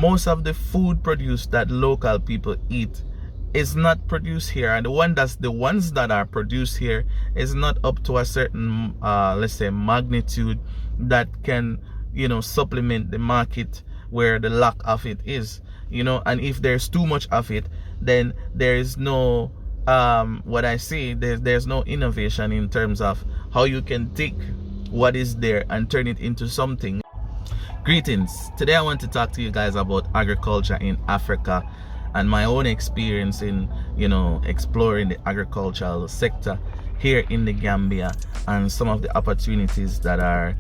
most of the food produce that local people eat is not produced here, and the ones that are produced here is not up to a certain let's say magnitude that can supplement the market where the lack of it is, and if there's too much of it, then there is no what I see, there's no innovation in terms of how you can take what is there and turn it into something. Greetings. Today I want to talk to you guys about agriculture in Africa and my own experience in exploring the agricultural sector here in the Gambia, and some of the opportunities that are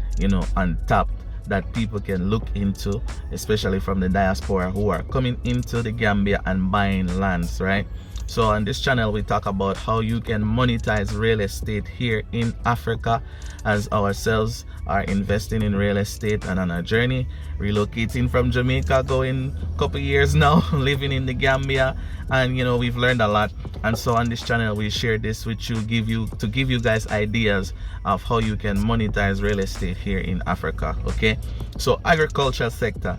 untapped that people can look into, especially from the diaspora who are coming into the Gambia and buying lands, right? So on this channel we talk about how you can monetize real estate here in Africa, as ourselves are investing in real estate and on a journey, relocating from Jamaica, going a couple years now, living in the Gambia, and we've learned a lot. And so on this channel we share this with you, to give you guys ideas of how you can monetize real estate here in Africa. Okay, so agriculture sector.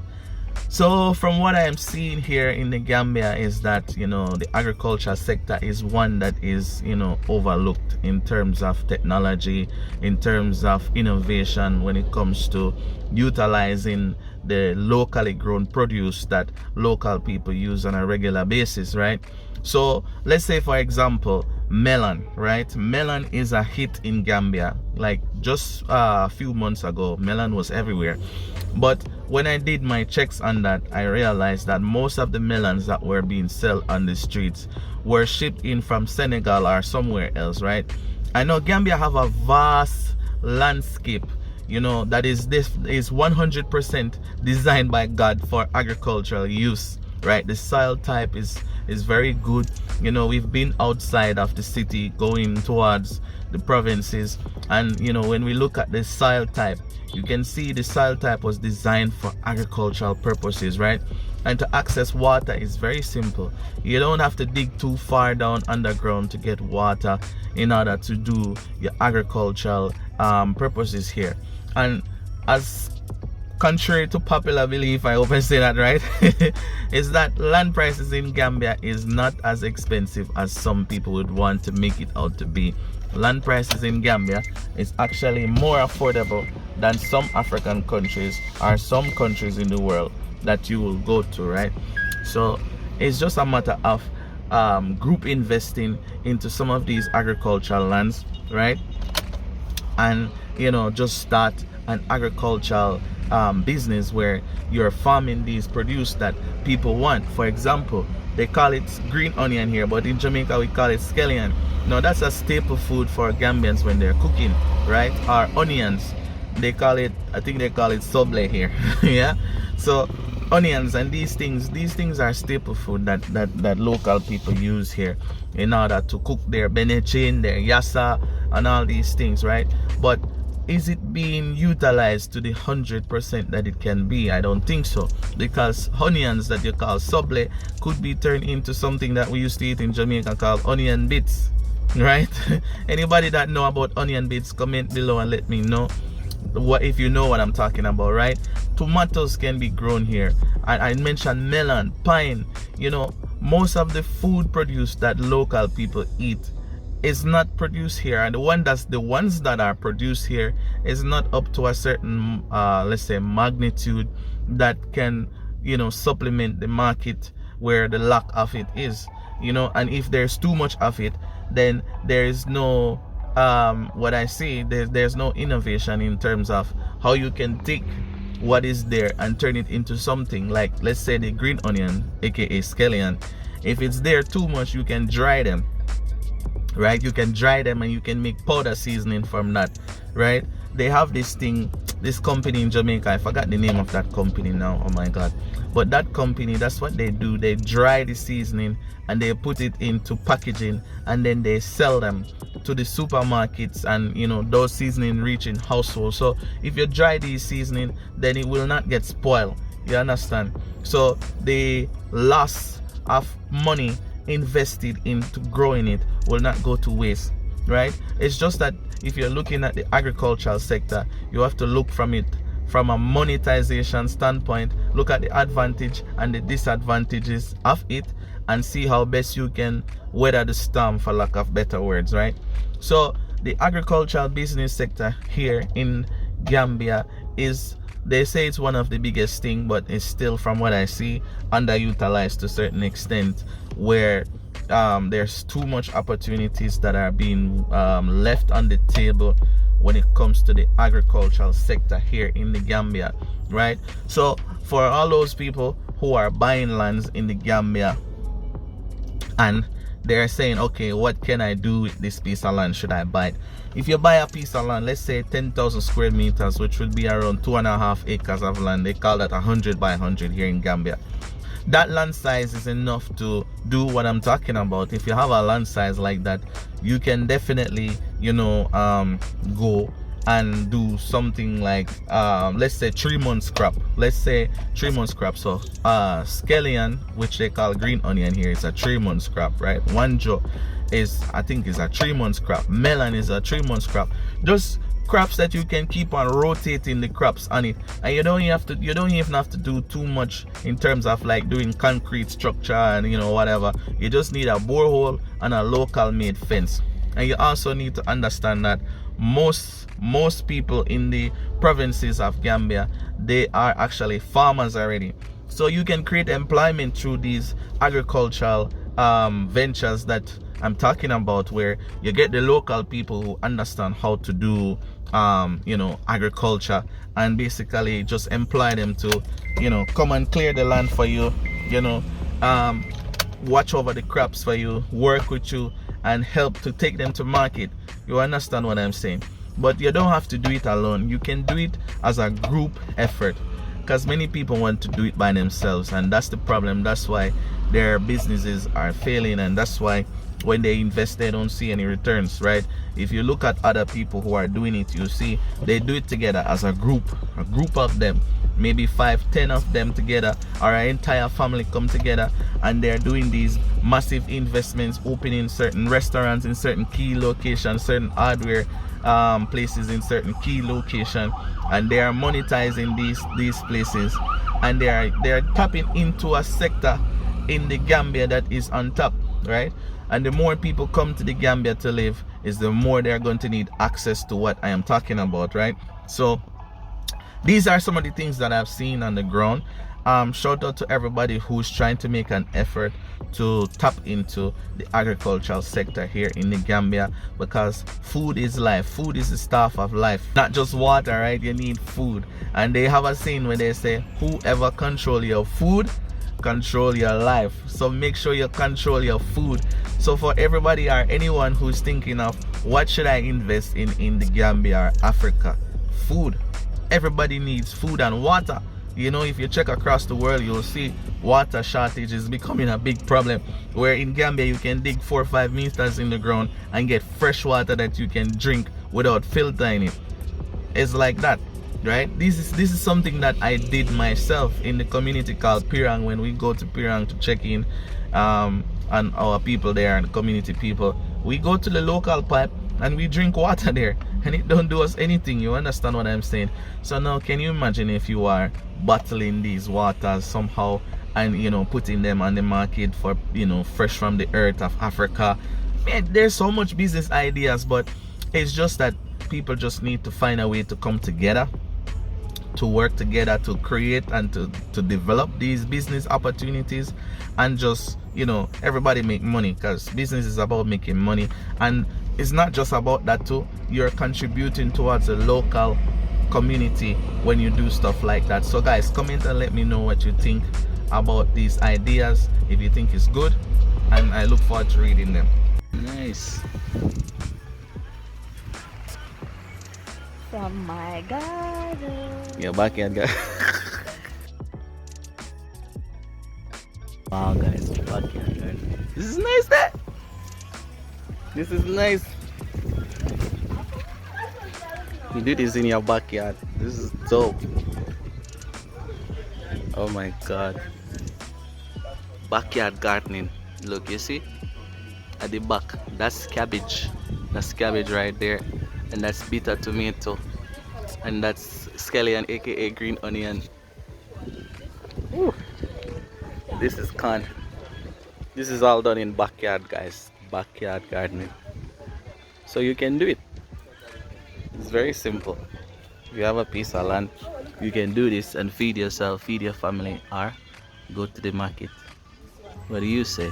So from what I am seeing here in the Gambia is that the agriculture sector is one that is overlooked in terms of technology, in terms of innovation, when it comes to utilizing the locally grown produce that local people use on a regular basis, right? So let's say, for example, melon, right? Melon is a hit in Gambia. Like just a few months ago, melon was everywhere. But when I did my checks on that, I realized that most of the melons that were being sold on the streets were shipped in from Senegal or somewhere else, right? I know Gambia have a vast landscape, that is 100% designed by God for agricultural use, right? The soil type is very good. We've been outside of the city going towards the provinces, and when we look at the soil type, you can see the soil type was designed for agricultural purposes, right? And to access water is very simple. You don't have to dig too far down underground to get water in order to do your agricultural purposes here. And as contrary to popular belief, I hope I say that right, is that land prices in Gambia is not as expensive as some people would want to make it out to be. Land prices in Gambia is actually more affordable than some African countries or some countries in the world that you will go to, right? So it's just a matter of group investing into some of these agricultural lands, right? And just start an agricultural business where you're farming these produce that people want. For example, they call it green onion here, but in Jamaica we call it scallion. Now that's a staple food for Gambians when they're cooking, right? Or onions, they call it, I think they call it soble here. Yeah, so onions and these things are staple food that local people use here in order to cook their benechin, their yassa, and all these things, right? But is it being utilized to the 100% that it can be? I don't think so, because onions that you call soble could be turned into something that we used to eat in Jamaica called onion bits, right? Anybody that know about onion bits, comment below and let me know what if you know what I'm talking about, right? Tomatoes can be grown here. I mentioned melon, pine. Most of the food produce that local people eat is not produced here, and the ones that are produced here is not up to a certain let's say magnitude that can supplement the market where the lack of it is, and if there's too much of it, then there is no what I see, there's no innovation in terms of how you can take what is there and turn it into something. Like let's say the green onion, aka scallion, if it's there too much, you can dry them, right? You can dry them and you can make powder seasoning from that, right? They have this company in Jamaica, I forgot the name of that company now, oh my god, but that company, that's what they do. They dry the seasoning and they put it into packaging, and then they sell them to the supermarkets, and those seasoning reach in households. So if you dry these seasoning, then it will not get spoiled, you understand? So the loss of money invested into growing it will not go to waste, right? It's just that if you're looking at the agricultural sector, you have to look from it from a monetization standpoint, look at the advantage and the disadvantages of it, and see how best you can weather the storm, for lack of better words, right? So the agricultural business sector here in Gambia is, they say it's one of the biggest thing, but it's still, from what I see, underutilized to a certain extent, where there's too much opportunities that are being left on the table when it comes to the agricultural sector here in the Gambia, right? So for all those people who are buying lands in the Gambia and they're saying, okay, what can I do with this piece of land? Should I buy it? If you buy a piece of land, let's say 10,000 square meters, which would be around 2.5 acres of land, they call that 100 by 100 here in Gambia. That land size is enough to do what I'm talking about. If you have a land size like that, you can definitely, you know, go and do something like let's say 3 months crop. Let's say 3 months crop. So scallion, which they call green onion here, is a 3 months crop, right? Wanjo is, I think, is a 3 months crop. Melon is a 3 months crop. Just crops that you can keep on rotating the crops on it, and you don't even have to do too much in terms of like doing concrete structure and, you know, whatever. You just need a borehole and a local made fence. And you also need to understand that most people in the provinces of Gambia, they are actually farmers already. So you can create employment through these agricultural ventures that I'm talking about, where you get the local people who understand how to do you know, agriculture, and basically just employ them to, you know, come and clear the land for you, you know, watch over the crops for you, work with you, and help to take them to market. You understand what I'm saying? But you don't have to do it alone. You can do it as a group effort, because many people want to do it by themselves, and that's the problem. That's why their businesses are failing, and that's why when they invest, they don't see any returns, right? If you look at other people who are doing it, you see they do it together as a group of them, maybe 5-10 of them together, or an entire family come together, and they're doing these massive investments, opening certain restaurants in certain key locations, certain hardware places in certain key location, and they are monetizing these places, and they are tapping into a sector in the Gambia that is on top, right? And the more people come to the Gambia to live, is the more they're going to need access to what I am talking about, right? So these are some of the things that I've seen on the ground. Shout out to everybody who's trying to make an effort to tap into the agricultural sector here in the Gambia, because food is life. Food is the staff of life, not just water, right? You need food. And they have a saying where they say, whoever control your food control your life. So make sure you control your food. So for everybody or anyone who's thinking of what should I invest in the Gambia or Africa, food. Everybody needs food and water. You know, if you check across the world, you'll see water shortage is becoming a big problem, where in Gambia you can dig 4 or 5 meters in the ground and get fresh water that you can drink without filtering it. It's like that, right? This is something that I did myself in the community called Pirang. When we go to Pirang to check in on our people there and the community people, we go to the local pipe and we drink water there, and it don't do us anything. You understand what I'm saying? So now can you imagine if you are bottling these waters somehow and, you know, putting them on the market for, you know, fresh from the earth of Africa? Man, there's so much business ideas, but it's just that people just need to find a way to come together, to work together, to create and to develop these business opportunities, and just, you know, everybody make money, because business is about making money. And it's not just about that too. You're contributing towards a local community when you do stuff like that. So guys, comment and let me know what you think about these ideas, if you think it's good, and I look forward to reading them. Nice. From my garden. Your backyard, guys. Wow, guys, backyard garden. This is nice, that. This is nice. You do this in your backyard. This is dope. Oh my god. Backyard gardening. Look, you see? At the back, that's cabbage. That's cabbage right there. And that's bitter tomato. And that's scallion, aka green onion. Woo. This is corn. This is all done in backyard, guys. Backyard gardening. So you can do it. It's very simple. If you have a piece of land, you can do this and feed yourself, feed your family, or go to the market. What do you say?